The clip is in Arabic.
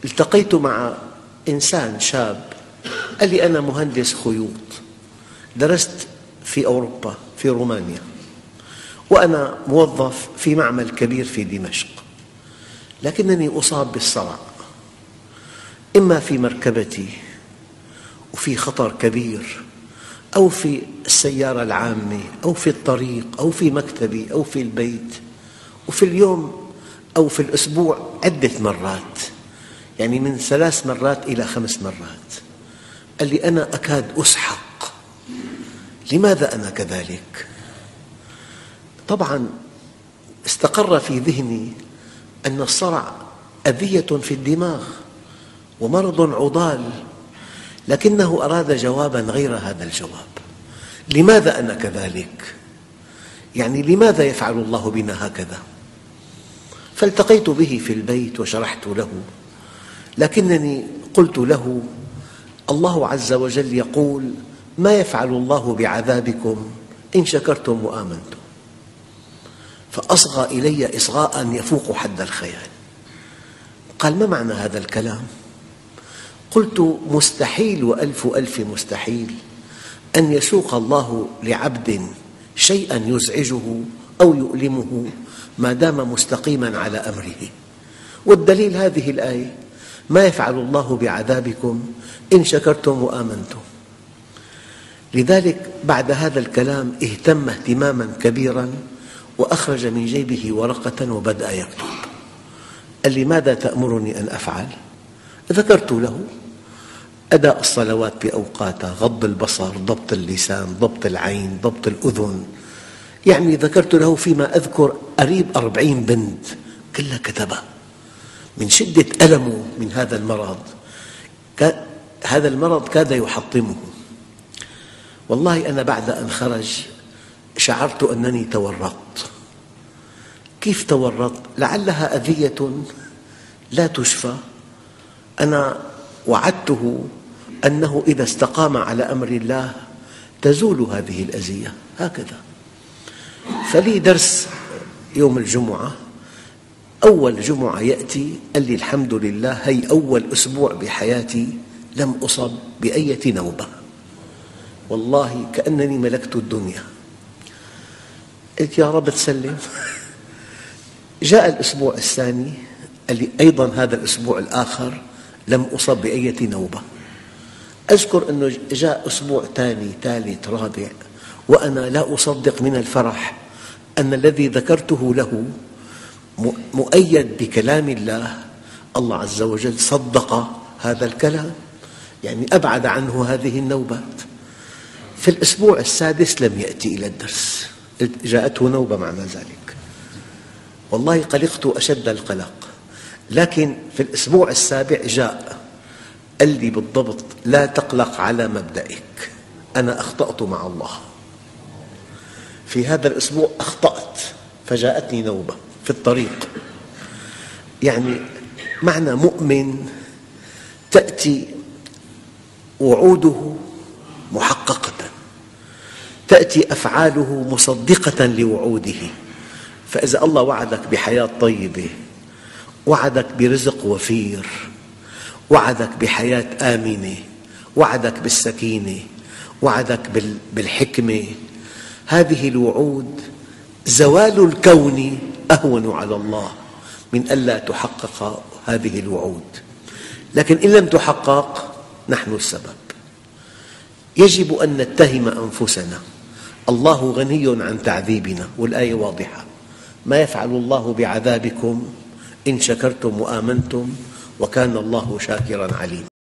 التقيت مع إنسان شاب قال لي أنا مهندس خيوط، درست في أوروبا في رومانيا، وأنا موظف في معمل كبير في دمشق، لكنني أصاب بالصرع، إما في مركبتي وفي خطر كبير، أو في السيارة العامة، أو في الطريق، أو في مكتبي، أو في البيت، وفي اليوم أو في الأسبوع عدة مرات، يعني من 3 مرات إلى 5 مرات. قال لي أنا أكاد أسحق، لماذا أنا كذلك؟ طبعا استقر في ذهني أن الصرع أذية في الدماغ ومرض عضال، لكنه أراد جوابا غير هذا الجواب. لماذا أنا كذلك؟ يعني لماذا يفعل الله بنا هكذا؟ فالتقيت به في البيت وشرحت له، لكنني قلت له: الله عز وجل يقول: ما يفعل الله بعذابكم إن شكرتم وآمنتم. فأصغى إلي إصغاء يفوق حد الخيال. قال: ما معنى هذا الكلام؟ قلت: مستحيل وألف ألف مستحيل أن يسوق الله لعبد شيئا يزعجه أو يؤلمه ما دام مستقيما على أمره، والدليل هذه الآية: ما يفعل الله بعذابكم إن شكرتم وآمنتم. لذلك بعد هذا الكلام اهتم اهتماما كبيرا، وأخرج من جيبه ورقة وبدأ يكتب. قال لي: ماذا تأمرني أن أفعل؟ ذكرت له أداء الصلوات بأوقاتها، غض البصر، ضبط اللسان، ضبط العين، ضبط الأذن، يعني ذكرت له فيما أذكر قريب 40 بند كلها كتبها. من شدة ألمه من هذا المرض، هذا المرض كاد يحطمه. والله أنا بعد أن خرج شعرت أنني تورطت. كيف تورطت؟ لعلها أذية لا تشفى. أنا وعدته أنه إذا استقام على أمر الله تزول هذه الأذية، هكذا. فلي درس يوم الجمعة، أول جمعة يأتي قال لي: الحمد لله، هي أول أسبوع بحياتي لم أصب بأية نوبة، والله كأنني ملكت الدنيا. قلت: يا رب تسلم. جاء الأسبوع الثاني قال لي: أيضا هذا الأسبوع الآخر لم أصب بأية نوبة. أذكر أنه جاء أسبوع ثاني ثالث رابع وأنا لا أصدق من الفرح أن الذي ذكرته له مؤيد بكلام الله. الله عز وجل صدق هذا الكلام، يعني أبعد عنه هذه النوبات. في الأسبوع السادس لم يأتي إلى الدرس، جاءته نوبة معنى ذلك. والله قلقت أشد القلق. لكن في الأسبوع السابع جاء قال لي بالضبط: لا تقلق على مبدئك، أنا أخطأت مع الله. في هذا الأسبوع أخطأت فجاءتني نوبة في الطريق. يعني معنى مؤمن تأتي وعوده محققة، تأتي أفعاله مصدقة لوعوده. فإذا الله وعدك بحياة طيبة، وعدك برزق وفير، وعدك بحياة آمنة، وعدك بالسكينة، وعدك بالحكمة، هذه الوعود زوال الكون أهون على الله من ألا تحقق هذه الوعود. لكن إن لم تحقق نحن السبب. يجب أن نتهم أنفسنا. الله غني عن تعذيبنا، والآية واضحة: ما يفعل الله بعذابكم إن شكرتم وآمنتم وكان الله شاكرا عليما.